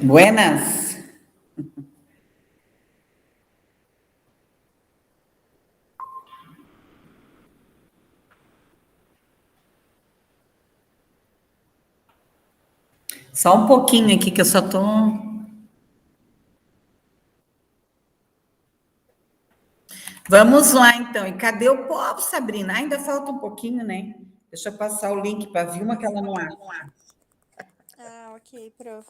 Buenas. Só um pouquinho aqui que eu só tô. Vamos lá, então. E cadê o povo, Sabrina? Ainda falta um pouquinho, né? Deixa eu passar o link para a Vilma, que ela não acha. Ah, ok, prof.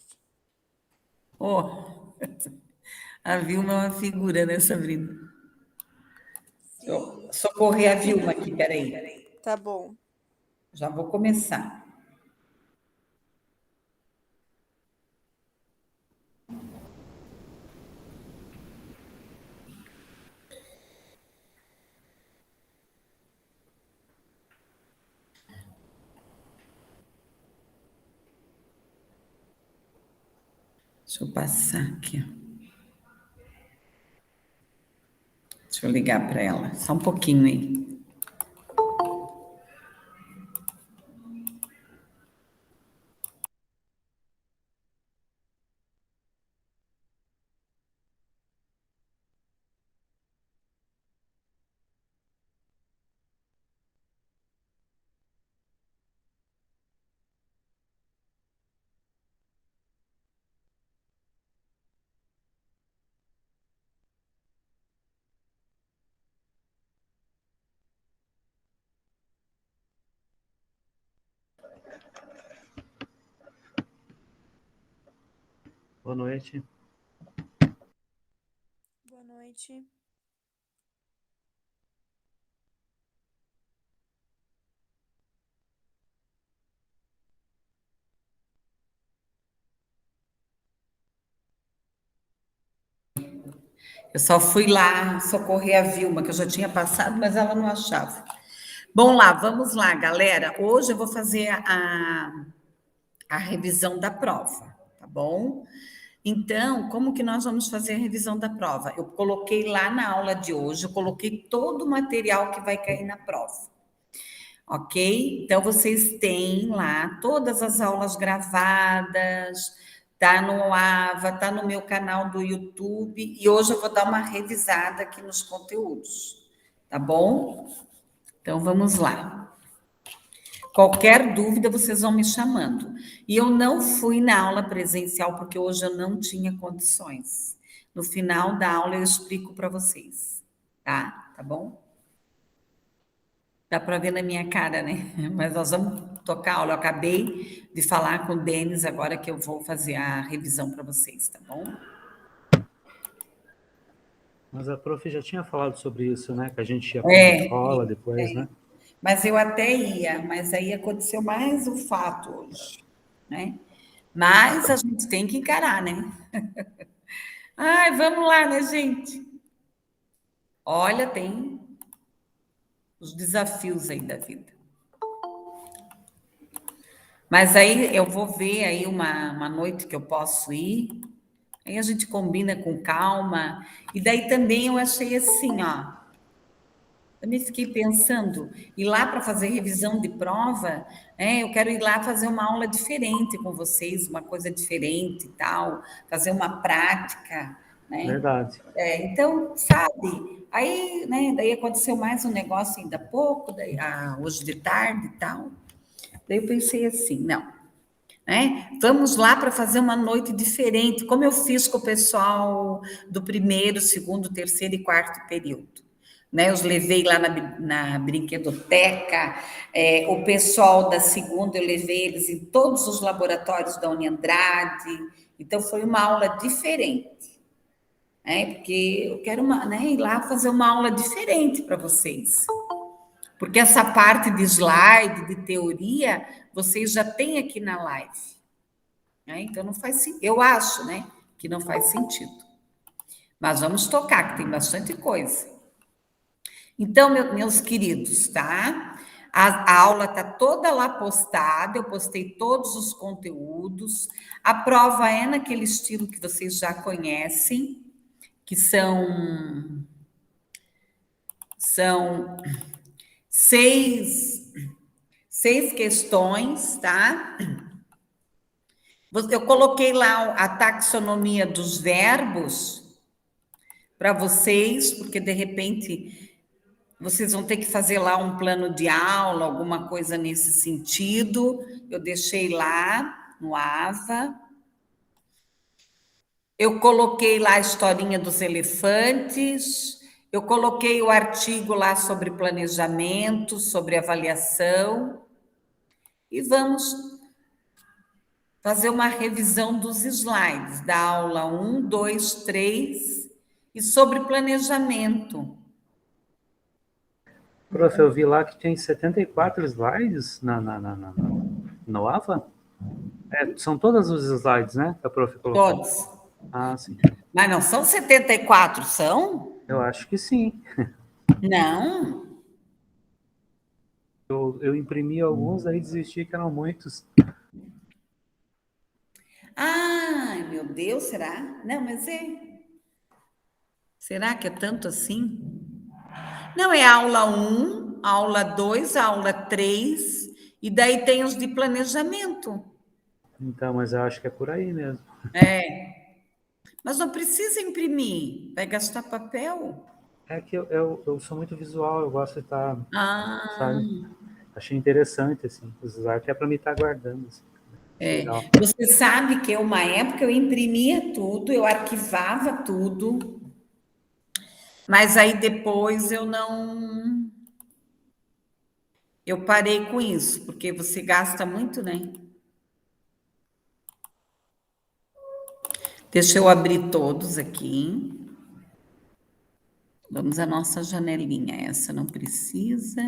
Oh, a Vilma é uma figura, né, Sabrina? Deixa eu Sim. socorrer a Vilma aqui, peraí. Tá bom. Já vou começar. Deixa eu passar aqui. Deixa eu ligar para ela. Só um pouquinho aí. Boa noite. Boa noite. Eu só fui lá socorrer a Vilma, que eu já tinha passado, mas ela não achava. Bom, lá, vamos lá, galera. Hoje eu vou fazer a revisão da prova, tá bom? Então, como que nós vamos fazer a revisão da prova? Eu coloquei lá na aula de hoje, eu coloquei todo o material que vai cair na prova, ok? Então, vocês têm lá todas as aulas gravadas, tá no AVA, tá no meu canal do YouTube, e hoje eu vou dar uma revisada aqui nos conteúdos, tá bom? Então, vamos lá. Qualquer dúvida, vocês vão me chamando. E eu não fui na aula presencial, porque hoje eu não tinha condições. No final da aula, eu explico para vocês, tá? Tá bom? Dá para ver na minha cara, né? Mas nós vamos tocar a aula. Eu acabei de falar com o Denis agora que eu vou fazer a revisão para vocês, tá bom? Mas a prof já tinha falado sobre isso, né? Que a gente ia para uma escola depois, né? Mas eu até ia, mas aí aconteceu mais o fato hoje, né? Mas a gente tem que encarar, né? Ai, vamos lá, né, gente? Olha, tem os desafios aí da vida. Mas aí eu vou ver aí uma noite que eu posso ir. Aí a gente combina com calma. E daí também eu achei assim, ó. Também fiquei pensando, ir lá para fazer revisão de prova, eu quero ir lá fazer uma aula diferente com vocês, uma coisa diferente e tal, fazer uma prática, né? Verdade. Então, sabe, aí, né, daí aconteceu mais um negócio ainda há pouco, daí, hoje de tarde e tal. Daí eu pensei assim, não, né? Vamos lá para fazer uma noite diferente, como eu fiz com o pessoal do primeiro, segundo, terceiro e quarto período. Né? Eu os levei lá na brinquedoteca, o pessoal da segunda, eu levei eles em todos os laboratórios da Uniandrade, então foi uma aula diferente. Porque eu quero ir lá fazer uma aula diferente para vocês. Porque essa parte de slide, de teoria, vocês já têm aqui na live. Então não faz sentido. Eu acho, né, que não faz sentido. Mas vamos tocar, que tem bastante coisa. Então, meus queridos, tá? A aula está toda lá postada, eu postei todos os conteúdos. A prova é naquele estilo que vocês já conhecem, que são 6 questões, tá? Eu coloquei lá a taxonomia dos verbos para vocês, porque de repente vocês vão ter que fazer lá um plano de aula, alguma coisa nesse sentido. Eu deixei lá no AVA. Eu coloquei lá a historinha dos elefantes. Eu coloquei o artigo lá sobre planejamento, sobre avaliação. E vamos fazer uma revisão dos slides da aula 1, 2, 3 e sobre planejamento. Prof, eu vi lá que tem 74 slides no AVA? São todos os slides, né? Que a prof colocou. Todos. Ah, sim. Mas não são 74, são? Eu acho que sim. Não. Eu imprimi alguns, aí desisti que eram muitos. Ai, meu Deus, será? Não, mas é. Será que é tanto assim? Não, é aula 1, aula 2, aula 3, e daí tem os de planejamento. Então, mas eu acho que é por aí mesmo. Mas não precisa imprimir, vai gastar papel. É que eu sou muito visual, eu gosto de estar, Ah, sabe? Achei interessante, assim, os slides, que é para mim estar guardando. Assim. Legal. você sabe que uma época eu imprimia tudo, eu arquivava tudo, mas aí depois eu não. Eu parei com isso, porque você gasta muito, né? Deixa eu abrir todos aqui. Vamos à nossa janelinha. Essa não precisa.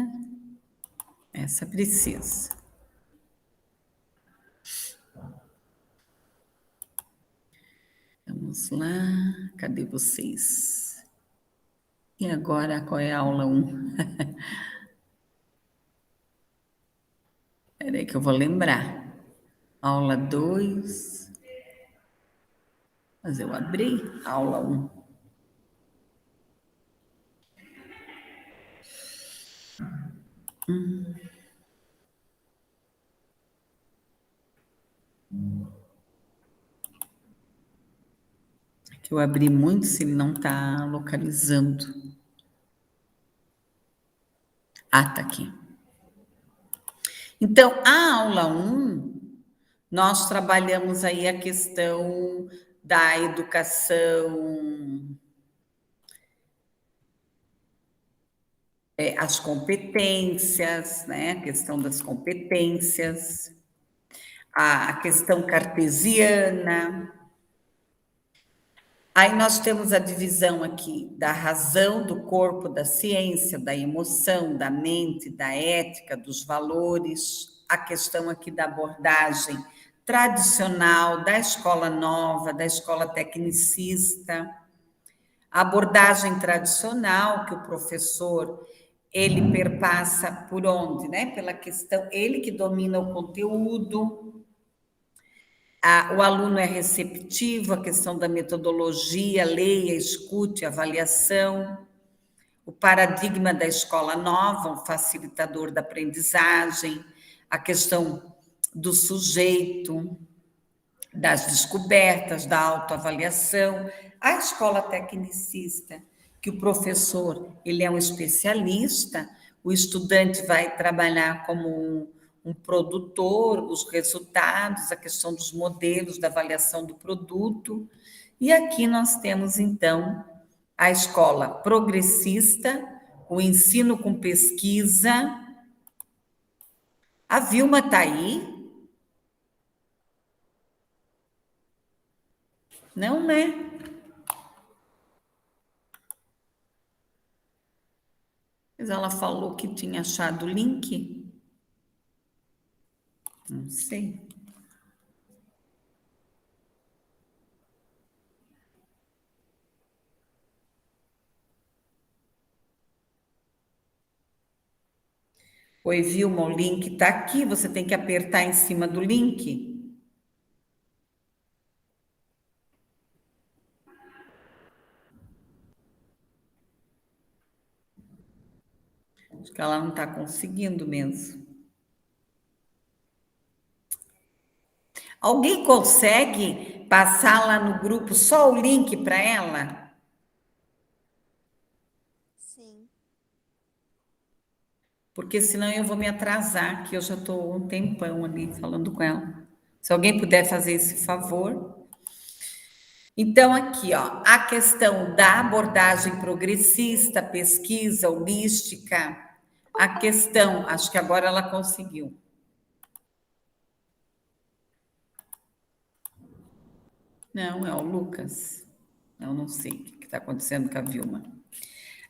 Essa precisa. Vamos lá. Cadê vocês? E agora, qual é a aula 1? Espera aí que eu vou lembrar. Aula 2. Mas eu abri aula 1. Que eu abri muito se ele não está localizando. Ah, tá aqui. Então, a aula 1, nós trabalhamos aí a questão da educação, as competências, né? A questão das competências, a questão cartesiana. Aí nós temos a divisão aqui da razão, do corpo, da ciência, da emoção, da mente, da ética, dos valores, a questão aqui da abordagem tradicional, da escola nova, da escola tecnicista, a abordagem tradicional que o professor ele perpassa por onde, né? Pela questão, ele que domina o conteúdo, o aluno é receptivo, a questão da metodologia, leia, escute, avaliação, o paradigma da escola nova, um facilitador da aprendizagem, a questão do sujeito, das descobertas, da autoavaliação, a escola tecnicista, que o professor ele é um especialista, o estudante vai trabalhar como um produtor, os resultados, a questão dos modelos, da avaliação do produto. E aqui nós temos, então, a escola progressista, o ensino com pesquisa. A Vilma está aí? Não, né? Mas ela falou que tinha achado o link. Não sei. Oi, Vilma, o link está aqui. Você tem que apertar em cima do link. Acho que ela não está conseguindo mesmo. Alguém consegue passar lá no grupo só o link para ela? Sim. Porque senão eu vou me atrasar, que eu já estou um tempão ali falando com ela. Se alguém puder fazer esse favor. Então, aqui, ó, a questão da abordagem progressista, pesquisa holística, a questão, acho que agora ela conseguiu. Não, é o Lucas. Eu não sei o que está acontecendo com a Vilma.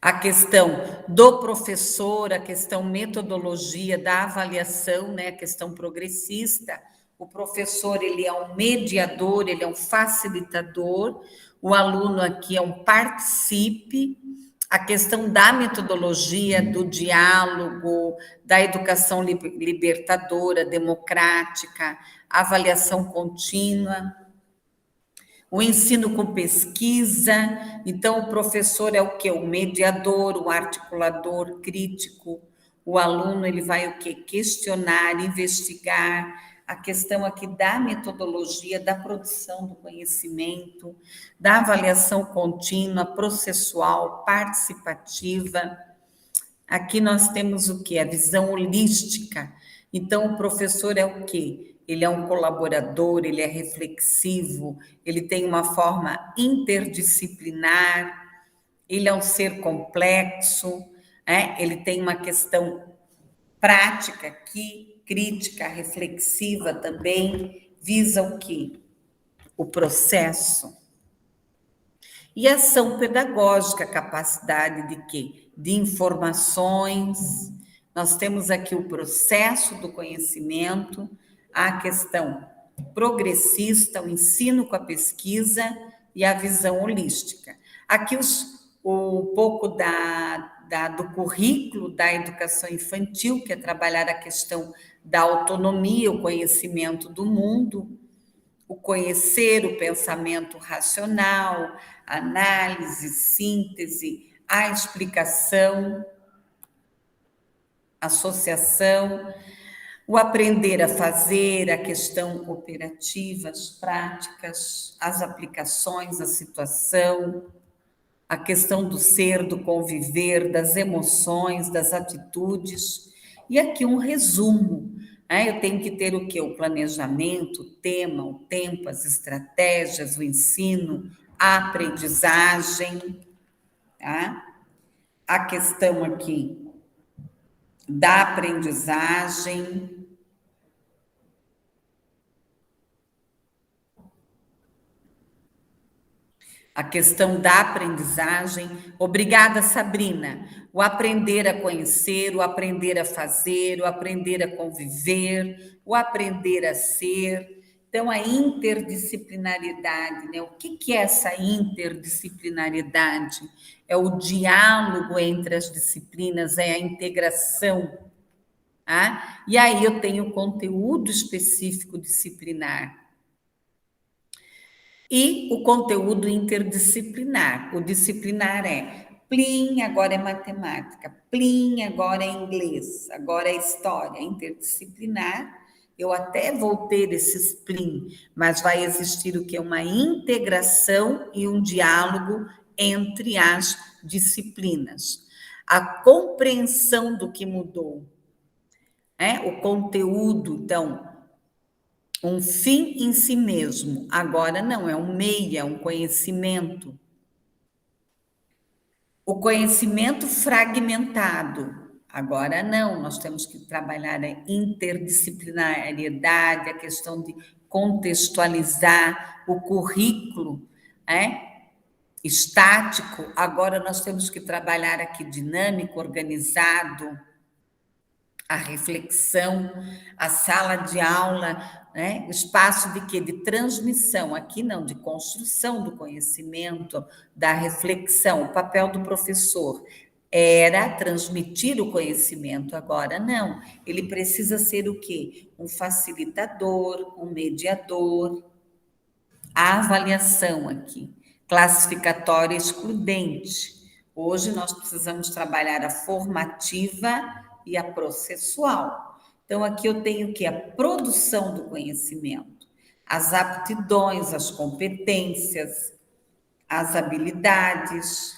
A questão do professor, a questão metodologia da avaliação, né, a questão progressista. O professor, ele é um mediador, ele é um facilitador, o aluno aqui é um participe. A questão da metodologia, do diálogo, da educação libertadora, democrática, avaliação contínua, o ensino com pesquisa. Então, o professor é o quê? O mediador, o articulador crítico. O aluno, ele vai o quê? Questionar, investigar. A questão aqui da metodologia, da produção do conhecimento, da avaliação contínua, processual, participativa. Aqui nós temos o quê? A visão holística. Então, o professor é o quê? Ele é um colaborador, ele é reflexivo, ele tem uma forma interdisciplinar, ele é um ser complexo, ele tem uma questão prática aqui, crítica, reflexiva também, visa o quê? O processo. E ação pedagógica, capacidade de quê? De informações. Nós temos aqui o processo do conhecimento, a questão progressista, o ensino com a pesquisa e a visão holística. Aqui um pouco do currículo da educação infantil, que é trabalhar a questão da autonomia, o conhecimento do mundo, o conhecer, o pensamento racional, análise, síntese, a explicação, associação, o aprender a fazer, a questão operativa, as práticas, as aplicações, a situação, a questão do ser, do conviver, das emoções, das atitudes. E aqui um resumo. Eu tenho que ter o quê? O planejamento, o tema, o tempo, as estratégias, o ensino, a aprendizagem, tá? A questão aqui da aprendizagem. A questão da aprendizagem. Obrigada, Sabrina. O aprender a conhecer, o aprender a fazer, o aprender a conviver, o aprender a ser. Então, a interdisciplinaridade, né? O que é essa interdisciplinaridade? É o diálogo entre as disciplinas, é a integração. Tá? E aí eu tenho conteúdo específico disciplinar. E o conteúdo interdisciplinar. O disciplinar é Plim, agora é matemática. Plim, agora é inglês. Agora é história. Interdisciplinar. Eu até vou ter esses Plim, mas vai existir o que? Uma integração e um diálogo entre as disciplinas. A compreensão do que mudou. O conteúdo, então, um fim em si mesmo. Agora não, é um meio, é um conhecimento. O conhecimento fragmentado. Agora não, nós temos que trabalhar a interdisciplinariedade, a questão de contextualizar o currículo, estático. Agora nós temos que trabalhar aqui dinâmico, organizado, a reflexão, a sala de aula, o espaço de quê? De transmissão, aqui não, de construção do conhecimento, da reflexão. O papel do professor era transmitir o conhecimento, agora não. Ele precisa ser o quê? Um facilitador, um mediador. A avaliação aqui, classificatória excludente. Hoje nós precisamos trabalhar a formativa e a processual. Então, aqui eu tenho que a produção do conhecimento, as aptidões, as competências, as habilidades,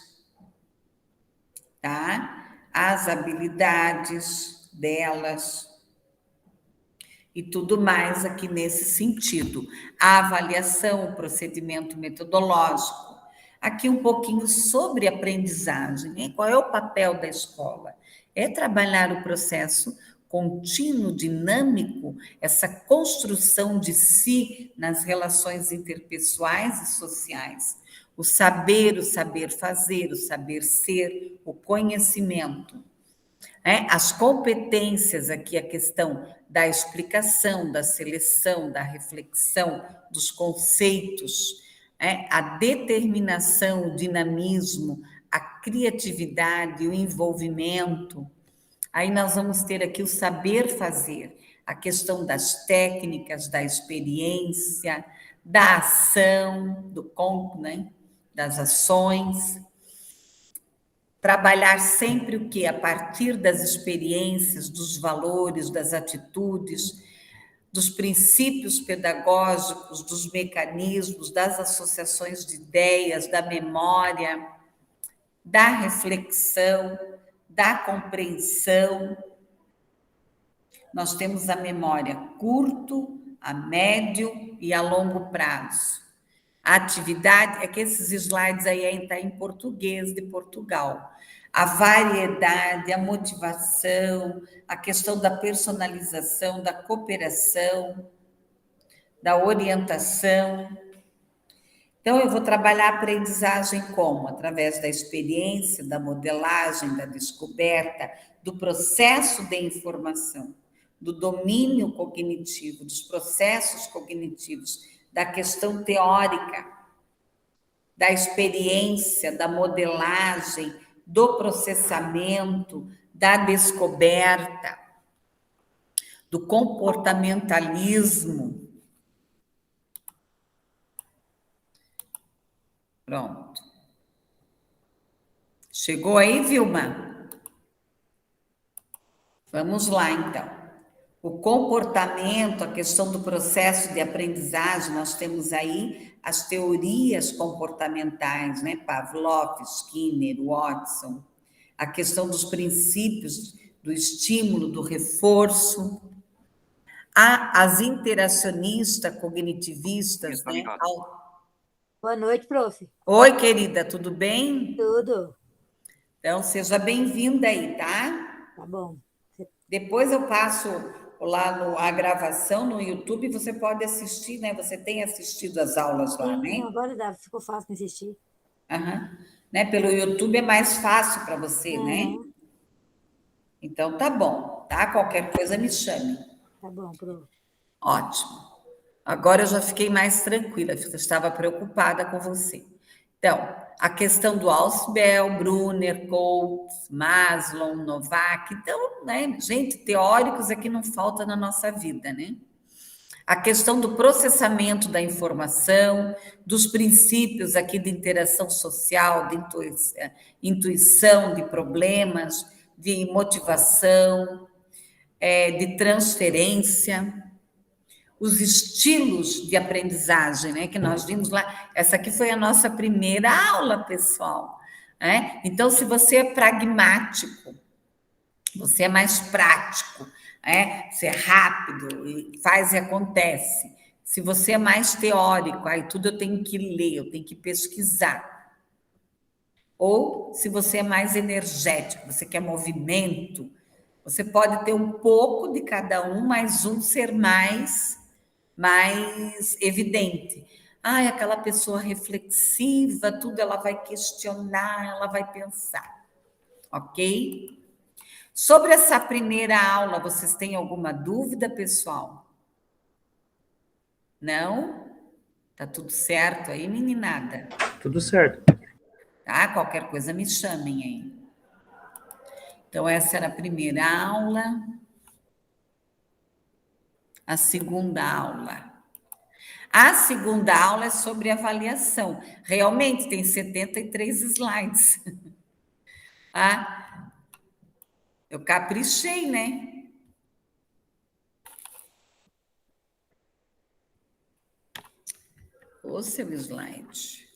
tá? As habilidades delas e tudo mais aqui nesse sentido. A avaliação, o procedimento metodológico. Aqui um pouquinho sobre aprendizagem, né? Qual é o papel da escola? É trabalhar o processo contínuo, dinâmico, essa construção de si nas relações interpessoais e sociais. O saber fazer, o saber ser, o conhecimento. As competências aqui, a questão da explicação, da seleção, da reflexão, dos conceitos, a determinação, o dinamismo, a criatividade, o envolvimento. Aí nós vamos ter aqui o saber fazer, a questão das técnicas, da experiência, da ação, né? Das ações. Trabalhar sempre o quê? A partir das experiências, dos valores, das atitudes, dos princípios pedagógicos, dos mecanismos, das associações de ideias, da memória, da reflexão, da compreensão. Nós temos a memória curto, a médio e a longo prazo. A atividade, é que esses slides aí estão em português de Portugal. A variedade, a motivação, a questão da personalização, da cooperação, da orientação. Então, eu vou trabalhar a aprendizagem como? Através da experiência, da modelagem, da descoberta, do processo de informação, do domínio cognitivo, dos processos cognitivos, da questão teórica, da experiência, da modelagem, do processamento, da descoberta, do comportamentalismo. Pronto. Chegou aí, Vilma? Vamos lá, então. O comportamento, a questão do processo de aprendizagem, nós temos aí as teorias comportamentais, né? Pavlov, Skinner, Watson, a questão dos princípios do estímulo, do reforço, as interacionistas, cognitivistas, né? Boa noite, prof. Oi, querida, tudo bem? Tudo. Então, seja bem-vinda aí, tá? Tá bom. Depois eu passo lá a gravação no YouTube, você pode assistir, né? Você tem assistido as aulas lá, né? Sim, agora dá, ficou fácil de assistir. Né? Pelo YouTube é mais fácil para você, né? Então, tá bom, tá? Qualquer coisa me chame. Tá bom, prof. Ótimo. Agora eu já fiquei mais tranquila, eu estava preocupada com você. Então, a questão do Ausubel, Brunner, Coates, Maslow, Novak. Então, né, gente, teóricos aqui não falta na nossa vida, né? A questão do processamento da informação, dos princípios aqui de interação social, de intuição de problemas, de motivação, de transferência, os estilos de aprendizagem, né, que nós vimos lá. Essa aqui foi a nossa primeira aula, pessoal. Né? Então, se você é pragmático, você é mais prático, você é rápido, e faz e acontece. Se você é mais teórico, aí tudo eu tenho que ler, eu tenho que pesquisar. Ou se você é mais energético, você quer movimento, você pode ter um pouco de cada um, mas um ser mais evidente. Aquela pessoa reflexiva, tudo ela vai questionar, ela vai pensar. Ok? Sobre essa primeira aula, vocês têm alguma dúvida, pessoal? Não? Tá tudo certo aí, meninada? Tudo certo. Tá? Qualquer coisa me chamem aí. Então, essa era a primeira aula. A segunda aula. A segunda aula é sobre avaliação. Realmente tem 73 slides. Eu caprichei, né? o seu slide.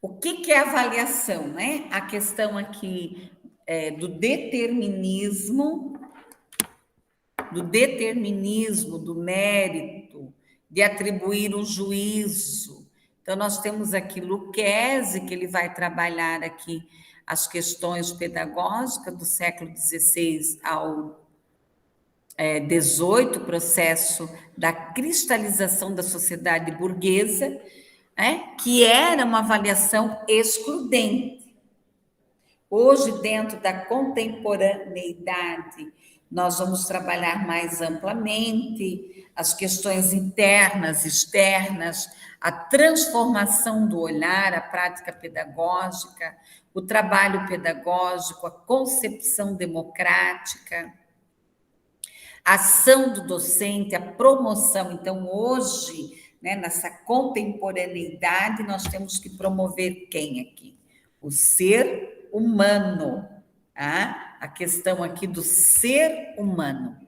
O que é avaliação, né? A questão aqui do determinismo, do mérito, de atribuir um juízo. Então, nós temos aqui Lucchesi, que ele vai trabalhar aqui as questões pedagógicas do século XVI ao XVIII, processo da cristalização da sociedade burguesa, que era uma avaliação excludente. Hoje, dentro da contemporaneidade, nós vamos trabalhar mais amplamente as questões internas, externas, a transformação do olhar, a prática pedagógica, o trabalho pedagógico, a concepção democrática, a ação do docente, a promoção. Então, hoje, nessa contemporaneidade, nós temos que promover quem aqui? O ser humano, tá? A questão aqui do ser humano.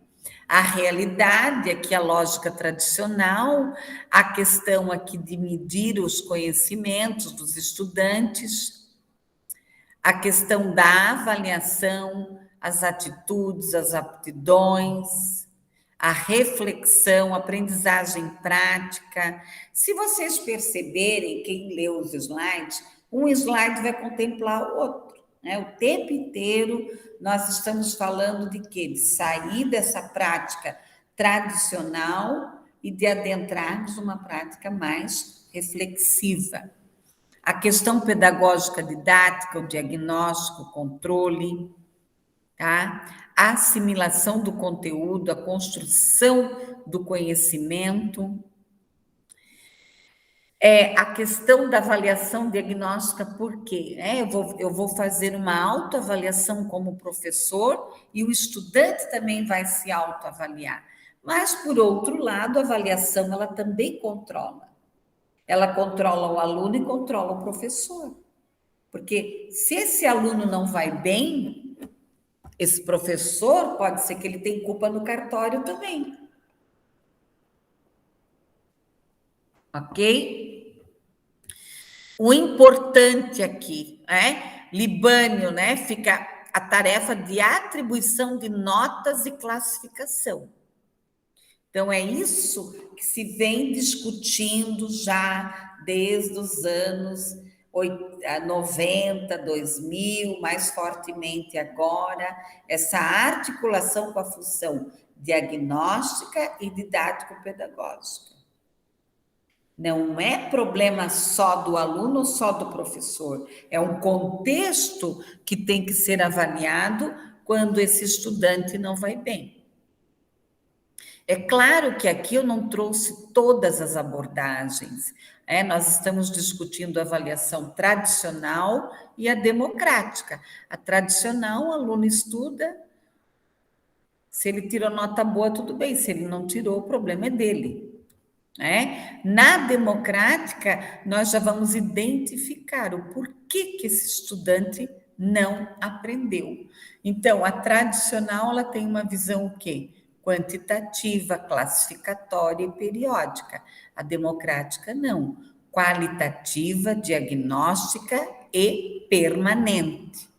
A realidade, aqui a lógica tradicional, a questão aqui de medir os conhecimentos dos estudantes, a questão da avaliação, as atitudes, as aptidões, a reflexão, a aprendizagem prática. Se vocês perceberem, quem lê os slides, um slide vai contemplar o outro, né? O tempo inteiro nós estamos falando de quê? De sair dessa prática tradicional e de adentrarmos uma prática mais reflexiva. A questão pedagógica didática, o diagnóstico, o controle, tá? A assimilação do conteúdo, a construção do conhecimento, a questão da avaliação diagnóstica, por quê? Eu vou fazer uma autoavaliação como professor e o estudante também vai se autoavaliar. Mas, por outro lado, a avaliação, ela também controla. Ela controla o aluno e controla o professor. Porque se esse aluno não vai bem, esse professor pode ser que ele tenha culpa no cartório também. Ok? O importante aqui, Libânio, fica a tarefa de atribuição de notas e classificação. Então, é isso que se vem discutindo já desde os anos 90, 2000, mais fortemente agora, essa articulação com a função diagnóstica e didático-pedagógica. Não é problema só do aluno ou só do professor, é um contexto que tem que ser avaliado quando esse estudante não vai bem. É claro que aqui eu não trouxe todas as abordagens, nós estamos discutindo a avaliação tradicional e a democrática. A tradicional, o aluno estuda, se ele tirou nota boa, tudo bem, se ele não tirou, o problema é dele. Na democrática, nós já vamos identificar o porquê que esse estudante não aprendeu. Então, a tradicional, ela tem uma visão o quê? Quantitativa, classificatória e periódica. A democrática, não. Qualitativa, diagnóstica e permanente.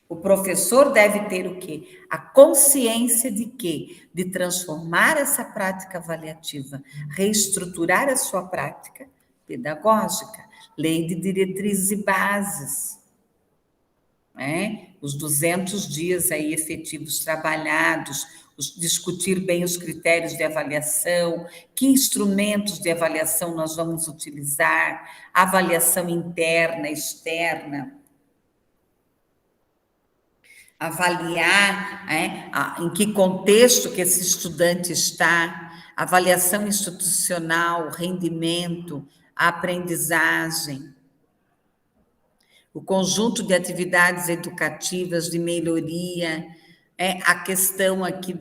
O professor deve ter o quê? A consciência de quê? De transformar essa prática avaliativa, reestruturar a sua prática pedagógica, lei de diretrizes e bases, os 200 dias aí efetivos trabalhados, discutir bem os critérios de avaliação, que instrumentos de avaliação nós vamos utilizar, avaliação interna, externa, avaliar em que contexto que esse estudante está, avaliação institucional, rendimento, a aprendizagem, o conjunto de atividades educativas de melhoria, a questão aqui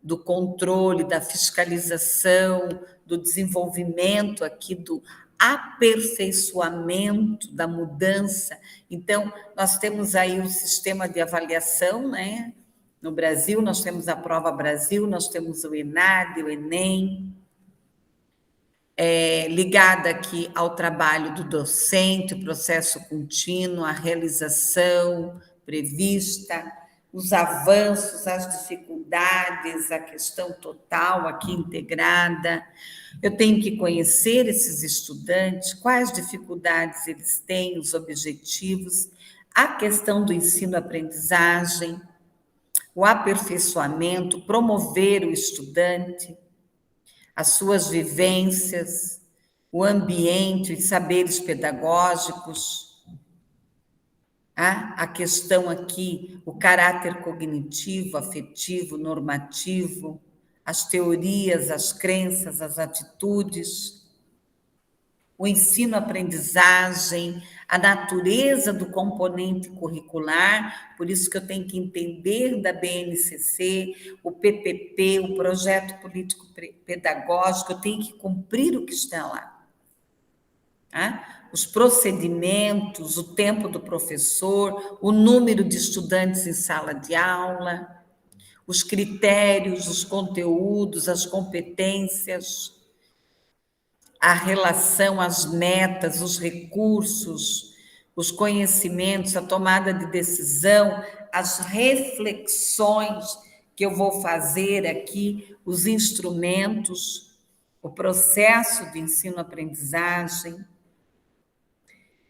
do controle, da fiscalização, do desenvolvimento aqui do aperfeiçoamento, da mudança. Então, nós temos aí o sistema de avaliação, No Brasil, nós temos a Prova Brasil, nós temos o ENAD, o Enem, ligada aqui ao trabalho do docente, o processo contínuo, a realização prevista, os avanços, as dificuldades, a questão total aqui integrada. Eu tenho que conhecer esses estudantes, quais dificuldades eles têm, os objetivos, a questão do ensino-aprendizagem, o aperfeiçoamento, promover o estudante, as suas vivências, o ambiente, os saberes pedagógicos, a questão aqui, o caráter cognitivo, afetivo, normativo, as teorias, as crenças, as atitudes, o ensino-aprendizagem, a natureza do componente curricular, por isso que eu tenho que entender da BNCC, o PPP, o Projeto Político Pedagógico, eu tenho que cumprir o que está lá. Tá? Os procedimentos, o tempo do professor, o número de estudantes em sala de aula, os critérios, os conteúdos, as competências, a relação, as metas, os recursos, os conhecimentos, a tomada de decisão, as reflexões que eu vou fazer aqui, os instrumentos, o processo de ensino-aprendizagem,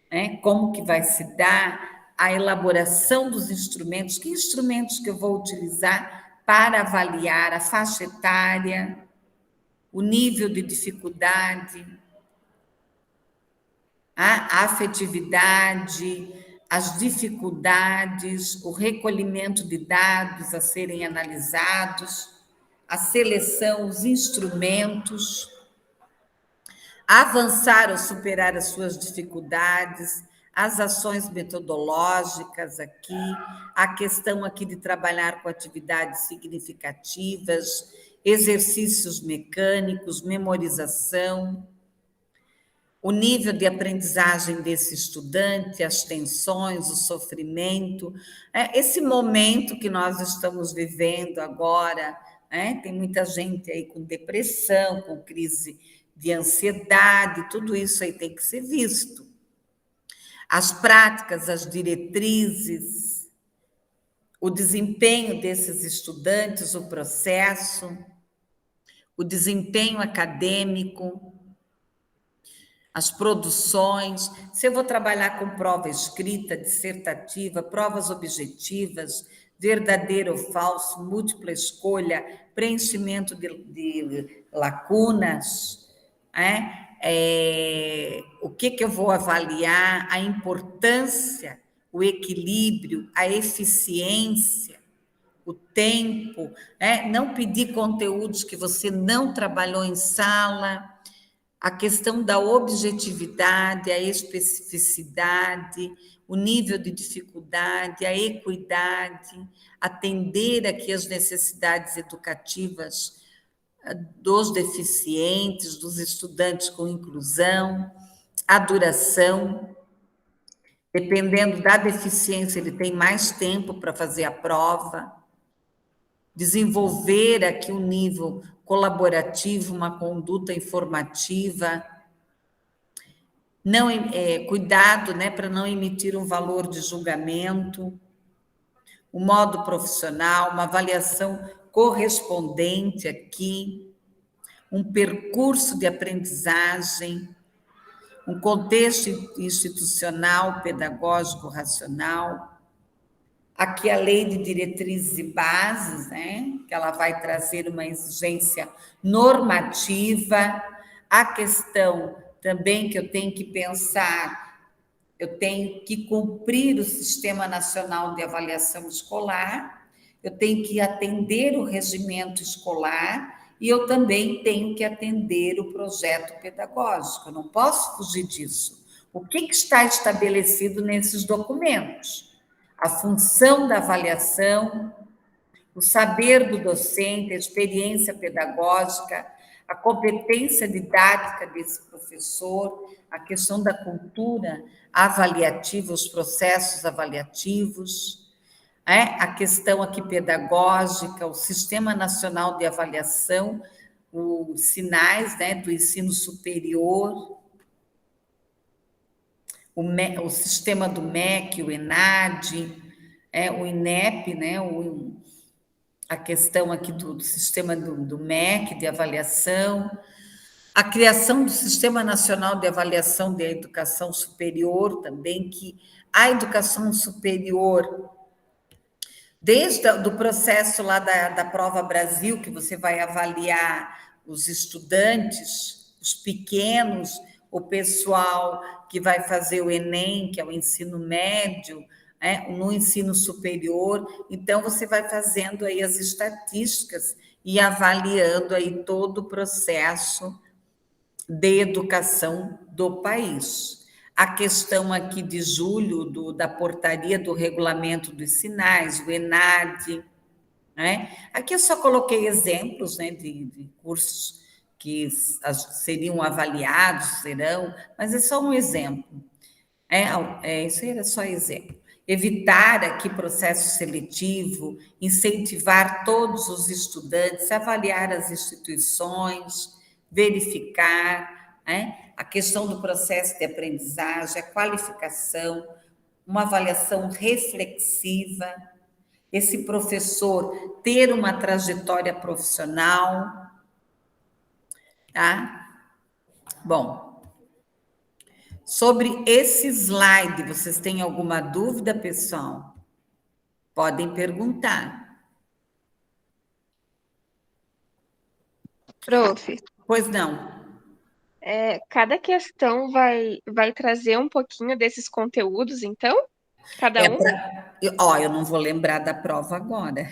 né? Como que vai se dar a elaboração dos instrumentos, que instrumentos que eu vou utilizar para avaliar a faixa etária, o nível de dificuldade, a afetividade, as dificuldades, o recolhimento de dados a serem analisados, a seleção, os instrumentos, avançar ou superar as suas dificuldades, as ações metodológicas aqui, a questão aqui de trabalhar com atividades significativas, exercícios mecânicos, memorização, o nível de aprendizagem desse estudante, as tensões, o sofrimento, esse momento que nós estamos vivendo agora, tem muita gente aí com depressão, com crise de ansiedade, tudo isso aí tem que ser visto. As práticas, as diretrizes, o desempenho desses estudantes, o processo, o desempenho acadêmico, as produções, se eu vou trabalhar com prova escrita, dissertativa, provas objetivas, verdadeiro ou falso, múltipla escolha, preenchimento de lacunas, o que eu vou avaliar, a importância, o equilíbrio, a eficiência, o tempo, não pedir conteúdos que você não trabalhou em sala, a questão da objetividade, a especificidade, o nível de dificuldade, a equidade, atender aqui as necessidades educativas dos deficientes, dos estudantes com inclusão, a duração, dependendo da deficiência, ele tem mais tempo para fazer a prova, desenvolver aqui um nível colaborativo, uma conduta informativa, não, cuidado, para não emitir um valor de julgamento, o modo profissional, uma avaliação correspondente aqui, um percurso de aprendizagem, um contexto institucional, pedagógico, racional. Aqui a lei de diretrizes e bases, que ela vai trazer uma exigência normativa, a questão também que eu tenho que pensar, eu tenho que cumprir o Sistema Nacional de Avaliação Escolar, eu tenho que atender o regimento escolar e eu também tenho que atender o projeto pedagógico, eu não posso fugir disso. O que está estabelecido nesses documentos? A função da avaliação, o saber do docente, a experiência pedagógica, a competência didática desse professor, a questão da cultura avaliativa, os processos avaliativos, A questão aqui pedagógica, o Sistema Nacional de Avaliação, os sinais, né, do ensino superior, o sistema do MEC, o ENAD, o INEP, né, a questão aqui do sistema do MEC de avaliação, a criação do Sistema Nacional de Avaliação da Educação Superior também, que a educação superior, desde o processo lá da Prova Brasil, que você vai avaliar os estudantes, os pequenos, o pessoal que vai fazer o Enem, que é o ensino médio, no ensino superior. Então, você vai fazendo aí as estatísticas e avaliando aí todo o processo de educação do país. A questão aqui de julho da portaria do regulamento dos sinais, o ENAD, né? Aqui eu só coloquei exemplos, né, de cursos que seriam avaliados, serão, mas é só um exemplo. Isso aí era só exemplo. Evitar aqui processo seletivo, incentivar todos os estudantes, avaliar as instituições, verificar, né? A questão do processo de aprendizagem, a qualificação, uma avaliação reflexiva, esse professor ter uma trajetória profissional, tá? Bom, sobre esse slide, vocês têm alguma dúvida, pessoal? Podem perguntar. Prof, Pois não. cada questão vai trazer um pouquinho desses conteúdos, então? Cada um? Eu não vou lembrar da prova agora.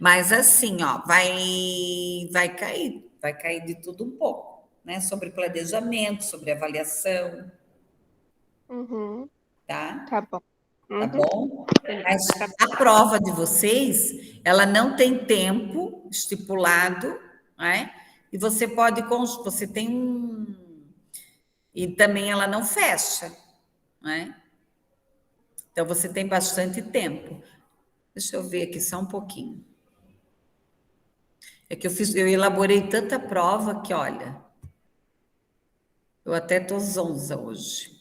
Mas assim, vai cair de tudo um pouco, né? Sobre planejamento, sobre avaliação, Uhum, tá? tá bom. Tá Uhum, bom? Mas tá bom. a prova de vocês, ela não tem tempo estipulado, né? E você você tem e também ela não fecha, né? Então você tem bastante tempo. Deixa eu ver aqui só um pouquinho. É que eu elaborei tanta prova que, olha, eu até tô zonza hoje.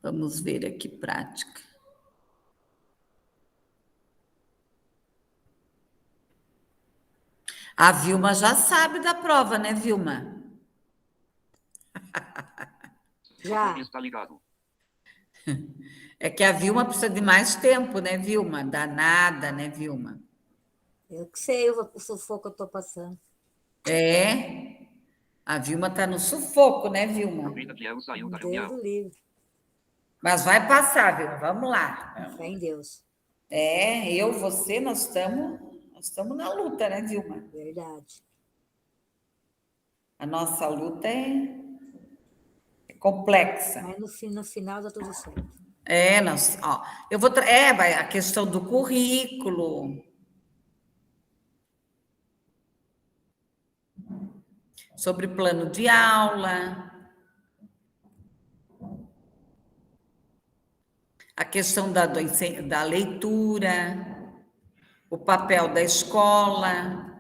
Vamos ver aqui prática. A Vilma já sabe da prova, né, Vilma? Já. Está ligado. É que a Vilma precisa de mais tempo, né, Vilma? Danada, né, Vilma? Eu que sei o sufoco que eu estou passando. A Vilma está no sufoco, né, Vilma? Vida que eu saiu da Deus reunião. do livre. Mas vai passar, Vilma, vamos lá. Fé em Deus. Você, nós estamos na luta, né, Vilma? Verdade. A nossa luta é complexa. Mas no final dá tudo certo. Eu vou vai a questão do currículo, sobre plano de aula, a questão da leitura, o papel da escola,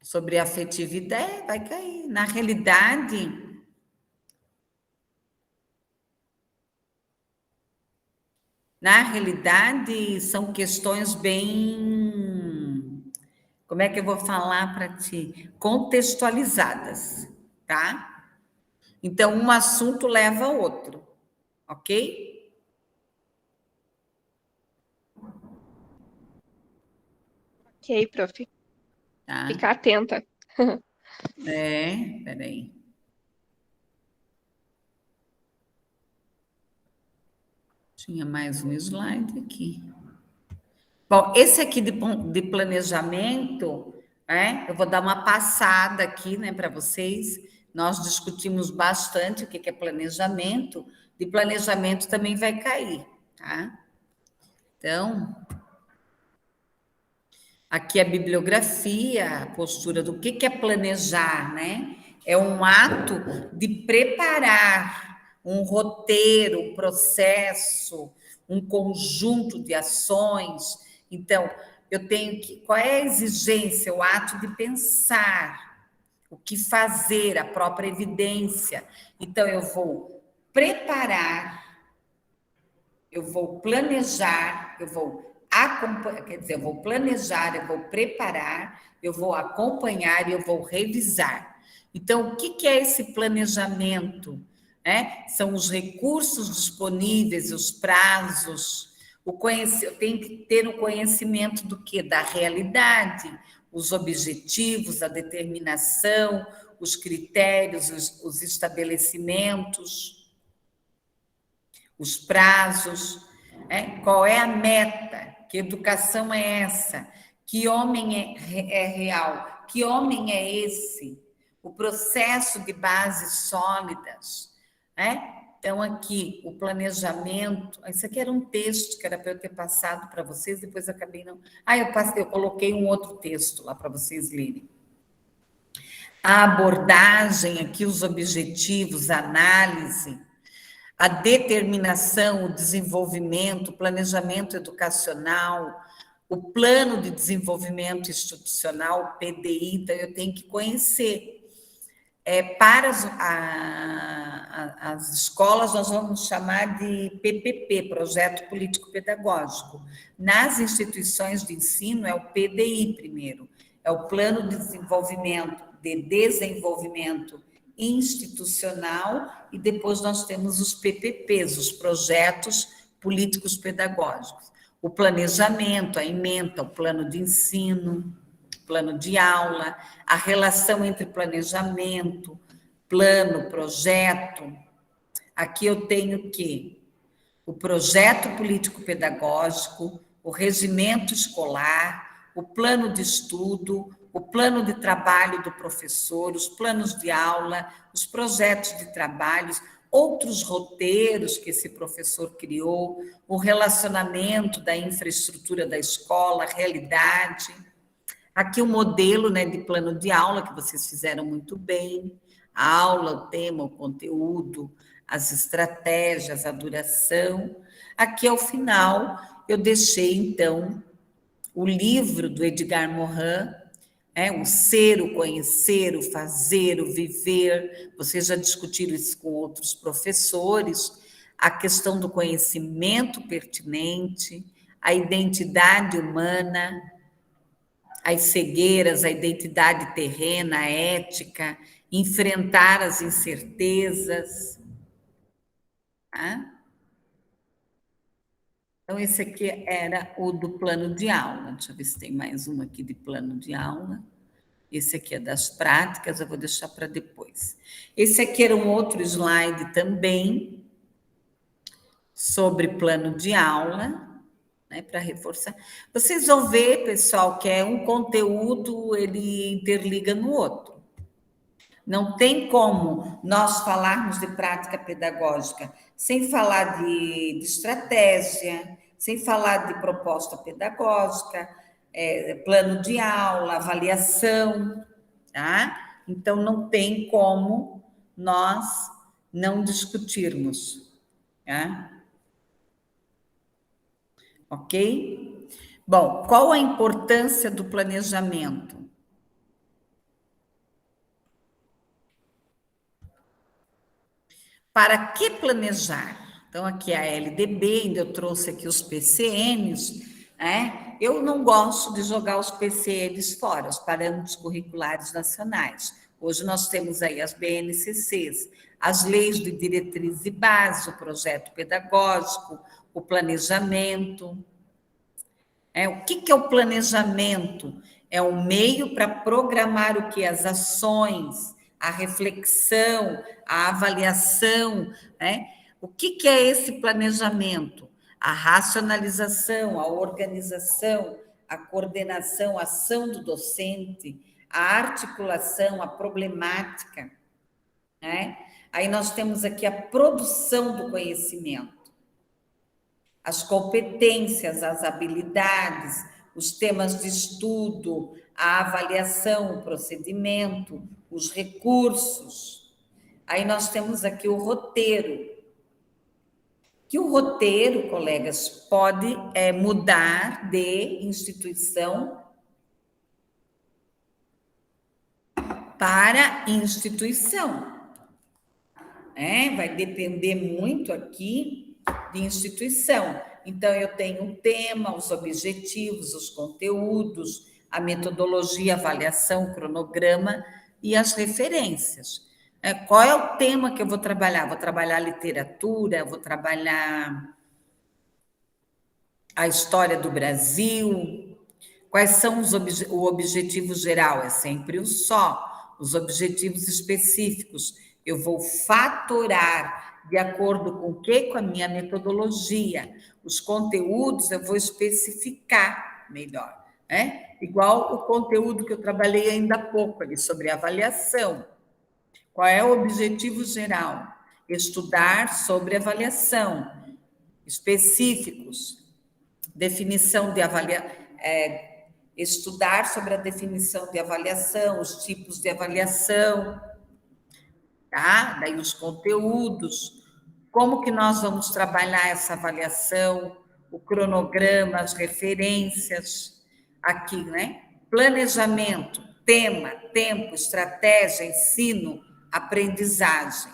sobre afetividade, vai cair. Na realidade, são questões bem, como é que eu vou falar para ti? Contextualizadas, tá? Então, um assunto leva ao outro, ok? Ok, prof. Tá? Ficar atenta. Peraí. Tinha mais um slide aqui. Bom, esse aqui de planejamento, eu vou dar uma passada aqui, né, para vocês. Nós discutimos bastante o que é planejamento. De planejamento também vai cair, tá? Então, aqui a bibliografia, a postura do que é planejar, né? é um ato de preparar um roteiro, um processo, um conjunto de ações. Então, eu tenho que. Qual é a exigência? O ato de pensar, o que fazer, a própria evidência. Então, eu vou preparar, eu vou planejar, eu vou acompanhar, quer dizer, eu vou planejar, eu vou preparar, eu vou acompanhar e eu vou revisar. Então, o que é esse planejamento? São os recursos disponíveis, os prazos, eu tenho que ter o conhecimento do quê? Da realidade, os objetivos, a determinação, os critérios, os estabelecimentos, os prazos, qual é a meta, que educação é essa, que homem é real, que homem é esse, o processo de bases sólidas, Então, aqui, o planejamento, isso aqui era um texto que era para eu ter passado para vocês, depois acabei não... eu coloquei um outro texto lá para vocês lerem. A abordagem aqui, os objetivos, a análise, a determinação, o desenvolvimento, o planejamento educacional, o plano de desenvolvimento institucional, o PDI, então eu tenho que conhecer. Para as escolas, nós vamos chamar de PPP, Projeto Político Pedagógico. Nas instituições de ensino, é o PDI primeiro, é o Plano de Desenvolvimento Institucional, e depois nós temos os PPPs, os Projetos Políticos Pedagógicos. O planejamento, a ementa, o plano de ensino, plano de aula, a relação entre planejamento, plano, projeto. Aqui eu tenho o projeto político-pedagógico, o regimento escolar, o plano de estudo, o plano de trabalho do professor, os planos de aula, os projetos de trabalhos, outros roteiros que esse professor criou, o relacionamento da infraestrutura da escola, a realidade. Aqui o modelo, de plano de aula, que vocês fizeram muito bem, a aula, o tema, o conteúdo, as estratégias, a duração. Aqui, ao final, eu deixei, então, o livro do Edgar Morin, o ser, o conhecer, o fazer, o viver. Vocês já discutiram isso com outros professores, a questão do conhecimento pertinente, a identidade humana, as cegueiras, a identidade terrena, a ética, enfrentar as incertezas. Então, esse aqui era o do plano de aula. Deixa eu ver se tem mais um aqui de plano de aula. Esse aqui é das práticas, eu vou deixar para depois. Esse aqui era um outro slide também, sobre plano de aula, para reforçar. Vocês vão ver, pessoal, que é um conteúdo, ele interliga no outro. Não tem como nós falarmos de prática pedagógica sem falar de estratégia, sem falar de proposta pedagógica, plano de aula, avaliação, tá? Então, não tem como nós não discutirmos, tá? Ok? Bom, qual a importância do planejamento? Para que planejar? Então, aqui a LDB, ainda eu trouxe aqui os PCNs, Eu não gosto de jogar os PCNs fora, os parâmetros curriculares nacionais. Hoje nós temos aí as BNCCs, as leis de diretriz e base, o projeto pedagógico, o planejamento. O que é o planejamento? É um meio para programar o que? As ações, a reflexão, a avaliação, O que é esse planejamento? A racionalização, a organização, a coordenação, a ação do docente, a articulação, a problemática, Aí nós temos aqui a produção do conhecimento, as competências, as habilidades, os temas de estudo, a avaliação, o procedimento, os recursos. Aí nós temos aqui o roteiro. Que o roteiro, colegas, pode mudar de instituição para instituição. Vai depender muito aqui de instituição. Então, eu tenho um tema, os objetivos, os conteúdos, a metodologia, avaliação, cronograma e as referências. Qual é o tema que eu vou trabalhar? Vou trabalhar literatura, vou trabalhar a história do Brasil. Quais são o objetivo geral? É sempre um só. Os objetivos específicos, eu vou fatorar de acordo com o quê? Com a minha metodologia. Os conteúdos eu vou especificar melhor, Igual o conteúdo que eu trabalhei ainda há pouco ali, sobre avaliação. Qual é o objetivo geral? Estudar sobre avaliação, específicos, definição de avaliação, estudar sobre a definição de avaliação, os tipos de avaliação, tá? Daí os conteúdos, como que nós vamos trabalhar essa avaliação, o cronograma, as referências, aqui, Planejamento, tema, tempo, estratégia, ensino, aprendizagem.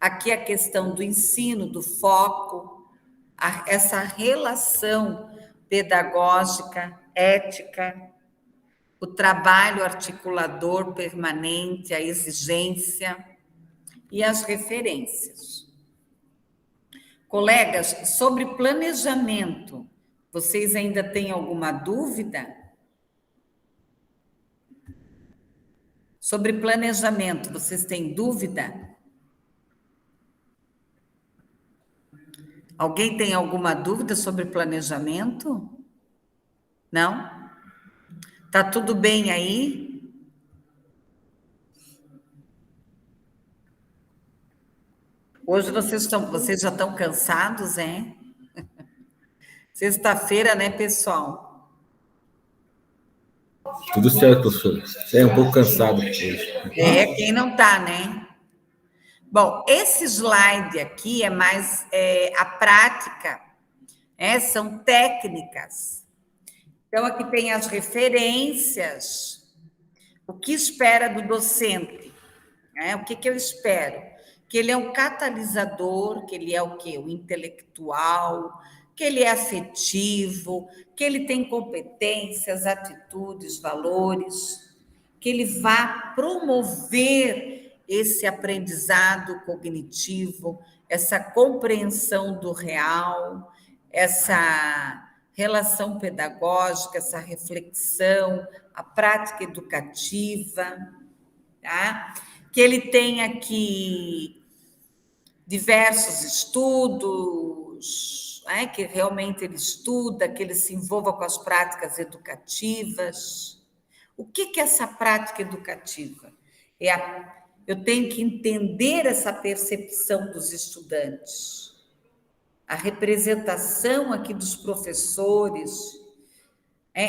Aqui a questão do ensino, do foco, essa relação pedagógica, ética, o trabalho articulador permanente, a exigência e as referências. Colegas, sobre planejamento, vocês ainda têm alguma dúvida? Sobre planejamento, vocês têm dúvida? Alguém tem alguma dúvida sobre planejamento? Não? Tá tudo bem aí? Hoje vocês já estão cansados, hein? Sexta-feira, né, pessoal? Tudo certo, professor. Um pouco cansado hoje. Quem não tá, né? Bom, esse slide aqui é mais a prática, são técnicas. Então, aqui tem as referências. O que espera do docente? O que eu espero? Que ele é um catalisador, que ele é o quê? O intelectual, que ele é afetivo, que ele tem competências, atitudes, valores, que ele vá promover esse aprendizado cognitivo, essa compreensão do real, essa relação pedagógica, essa reflexão, a prática educativa, tá? Que ele tenha aqui diversos estudos, que realmente ele estuda, que ele se envolva com as práticas educativas. O que é essa prática educativa? Eu tenho que entender essa percepção dos estudantes, a representação aqui dos professores,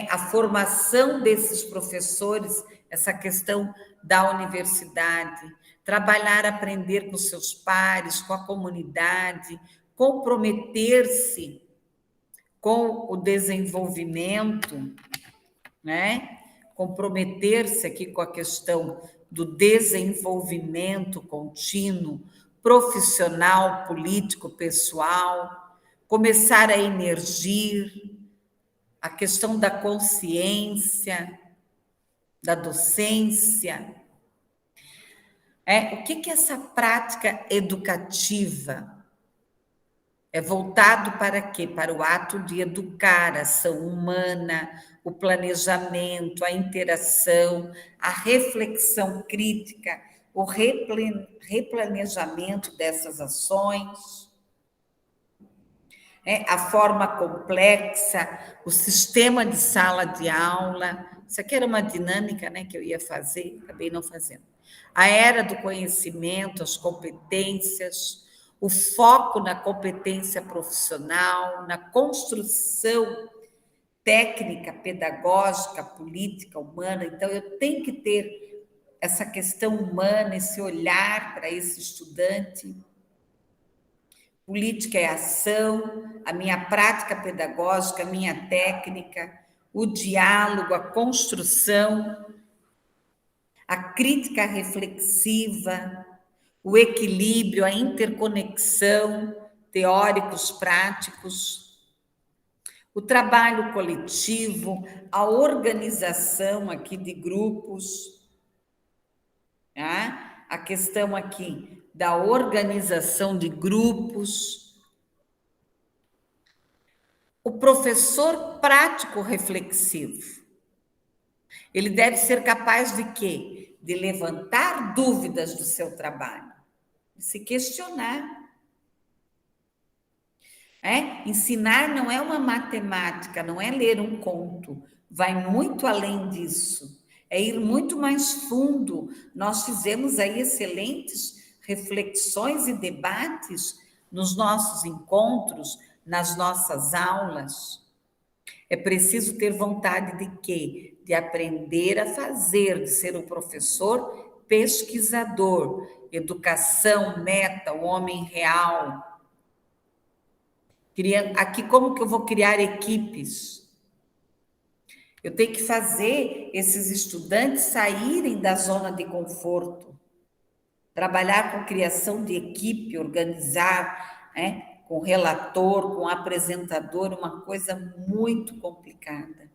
a formação desses professores, essa questão da universidade, trabalhar, aprender com seus pares, com a comunidade, comprometer-se com o desenvolvimento, comprometer-se aqui com a questão do desenvolvimento contínuo, profissional, político, pessoal, começar a emergir, a questão da consciência, da docência. O que é essa prática educativa? É voltado para quê? Para o ato de educar, a ação humana, o planejamento, a interação, a reflexão crítica, o replanejamento dessas ações, a forma complexa, o sistema de sala de aula. Isso aqui era uma dinâmica, que eu ia fazer, acabei não fazendo. A era do conhecimento, as competências, o foco na competência profissional, na construção técnica, pedagógica, política, humana. Então, eu tenho que ter essa questão humana, esse olhar para esse estudante. Política é ação, a minha prática pedagógica, a minha técnica, o diálogo, a construção, a crítica reflexiva, o equilíbrio, a interconexão, teóricos, práticos, o trabalho coletivo, a organização aqui de grupos, tá? A questão aqui da organização de grupos, o professor prático reflexivo. Ele deve ser capaz de quê? De levantar dúvidas do seu trabalho, de se questionar. Ensinar não é uma matemática, não é ler um conto, vai muito além disso, é ir muito mais fundo. Nós fizemos aí excelentes reflexões e debates nos nossos encontros, nas nossas aulas. É preciso ter vontade de quê? De aprender a fazer, de ser um professor pesquisador, educação, meta, o homem real. Aqui, como que eu vou criar equipes? Eu tenho que fazer esses estudantes saírem da zona de conforto, trabalhar com criação de equipe, organizar, com relator, com apresentador, uma coisa muito complicada.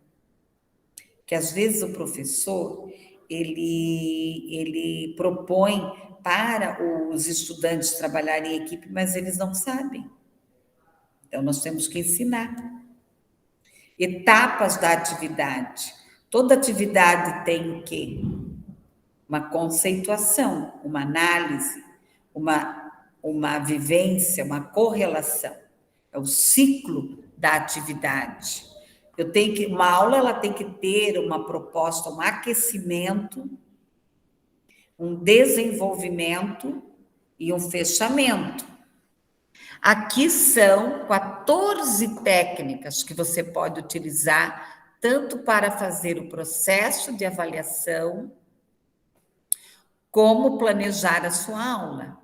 Que às vezes o professor, ele propõe para os estudantes trabalharem em equipe, mas eles não sabem. Então, nós temos que ensinar. Etapas da atividade. Toda atividade tem o quê? Uma conceituação, uma análise, uma vivência, uma correlação. É o ciclo da atividade. Uma aula ela tem que ter uma proposta, um aquecimento, um desenvolvimento e um fechamento. Aqui são 14 técnicas que você pode utilizar, tanto para fazer o processo de avaliação, como planejar a sua aula.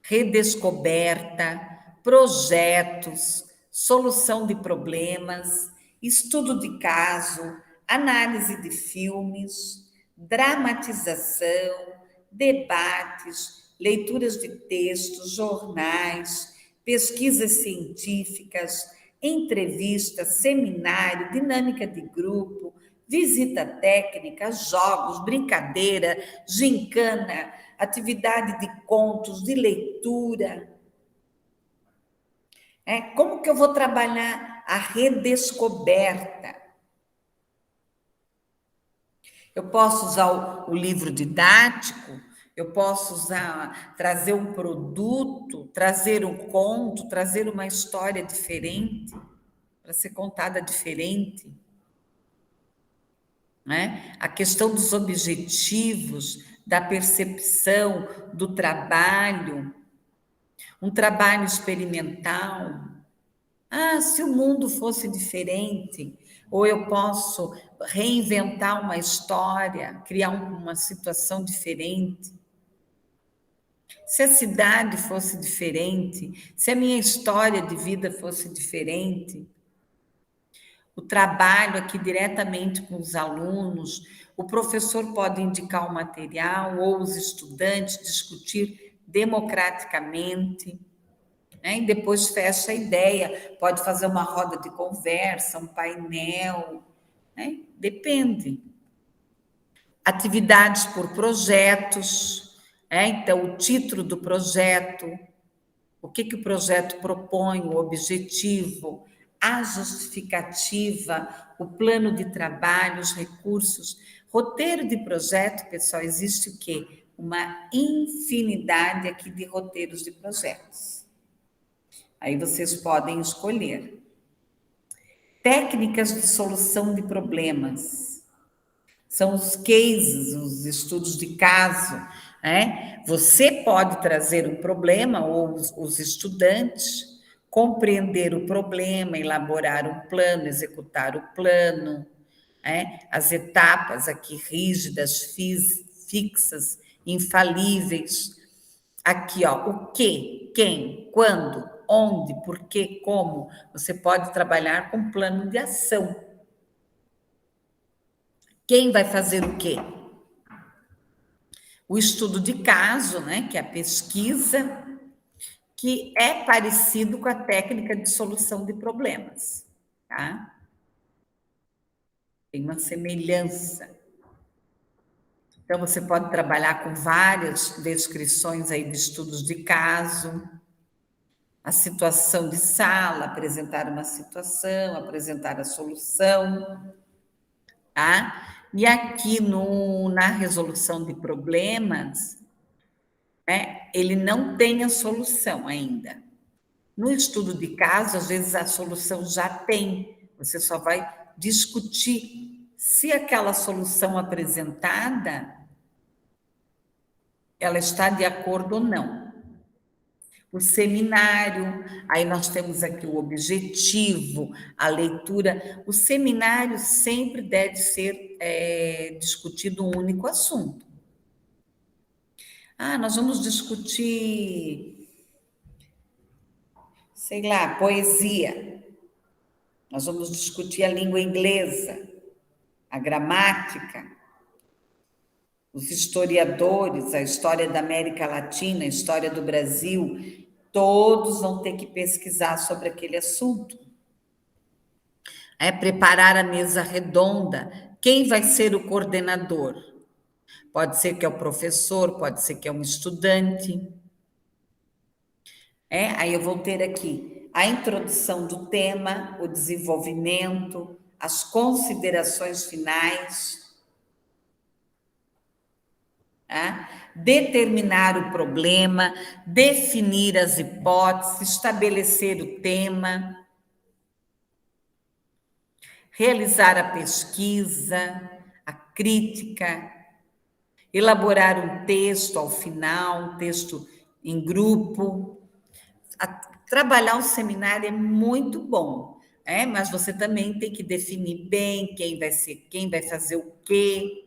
Redescoberta, projetos, solução de problemas, estudo de caso, análise de filmes, dramatização, debates, leituras de textos, jornais, pesquisas científicas, entrevistas, seminário, dinâmica de grupo, visita técnica, jogos, brincadeira, gincana, atividade de contos, de leitura. Como que eu vou trabalhar a redescoberta? Eu posso usar o livro didático, eu posso trazer um produto, trazer um conto, trazer uma história diferente, para ser contada diferente. A questão dos objetivos, da percepção, do trabalho, um trabalho experimental. Se o mundo fosse diferente, ou eu posso reinventar uma história, criar uma situação diferente. Se a cidade fosse diferente, se a minha história de vida fosse diferente, o trabalho aqui diretamente com os alunos, o professor pode indicar o material ou os estudantes discutir democraticamente, e depois fecha a ideia, pode fazer uma roda de conversa, um painel, depende. Atividades por projetos, então o título do projeto, o que o projeto propõe, o objetivo, a justificativa, o plano de trabalho, os recursos. Roteiro de projeto, pessoal, existe o quê? Uma infinidade aqui de roteiros de projetos. Aí vocês podem escolher. Técnicas de solução de problemas. São os cases, os estudos de caso. Você pode trazer um problema, ou os estudantes, compreender o problema, elaborar um plano, executar o plano, as etapas aqui rígidas, fixas, infalíveis. Aqui, ó, o que, quem, quando, onde, por quê, como. Você pode trabalhar com plano de ação. Quem vai fazer o quê? O estudo de caso, né, que é a pesquisa, que é parecido com a técnica de solução de problemas, tá? Tem uma semelhança. Então, você pode trabalhar com várias descrições aí de estudos de caso, a situação de sala, apresentar uma situação, apresentar a solução, tá? E aqui na resolução de problemas, né, ele não tem a solução ainda. No estudo de caso, às vezes a solução já tem, você só vai discutir se aquela solução apresentada ela está de acordo ou não. O seminário, aí nós temos aqui o objetivo, a leitura. O seminário sempre deve ser discutido um único assunto. Nós vamos discutir, sei lá, poesia. Nós vamos discutir a língua inglesa, a gramática, os historiadores, a história da América Latina, a história do Brasil, todos vão ter que pesquisar sobre aquele assunto. Preparar a mesa redonda. Quem vai ser o coordenador? Pode ser que é o professor, pode ser que é um estudante. Aí eu vou ter aqui a introdução do tema, o desenvolvimento, as considerações finais, determinar o problema, definir as hipóteses, estabelecer o tema, realizar a pesquisa, a crítica, elaborar um texto ao final, um texto em grupo. Trabalhar o seminário é muito bom, mas você também tem que definir bem quem vai fazer o quê,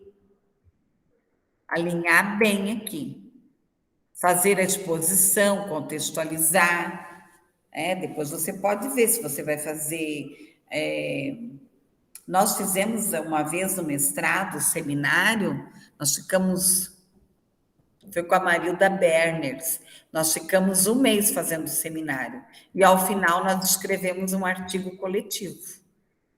alinhar bem aqui, fazer a exposição, contextualizar, depois você pode ver se você vai fazer. Nós fizemos uma vez no mestrado, seminário, foi com a Marilda Berners, nós ficamos um mês fazendo seminário, e ao final nós escrevemos um artigo coletivo.